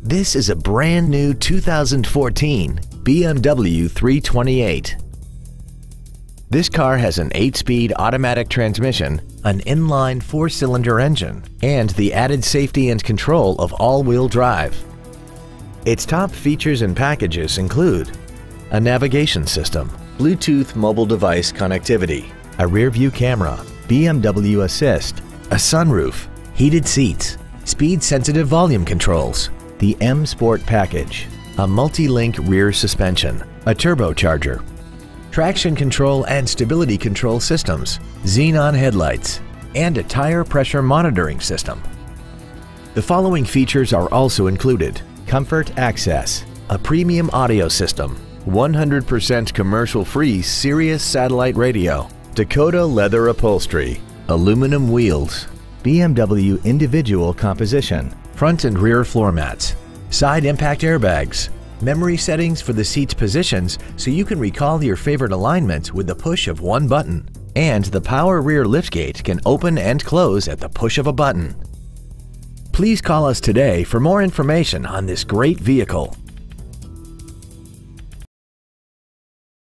This is a brand new 2014 BMW 328. This car has an 8-speed automatic transmission, an inline 4-cylinder engine, and the added safety and control of all-wheel drive. Its top features and packages include a navigation system, Bluetooth mobile device connectivity, a rear-view camera, BMW Assist, a sunroof, heated seats, speed-sensitive volume controls, the M Sport package, a multi-link rear suspension, a turbocharger, traction control and stability control systems, xenon headlights, and a tire pressure monitoring system. The following features are also included: comfort access, a premium audio system, 100% commercial-free Sirius satellite radio, Dakota leather upholstery, aluminum wheels, BMW individual composition, front and rear floor mats, side impact airbags, memory settings for the seat's positions so you can recall your favorite alignments with the push of one button, and the power rear liftgate can open and close at the push of a button. Please call us today for more information on this great vehicle.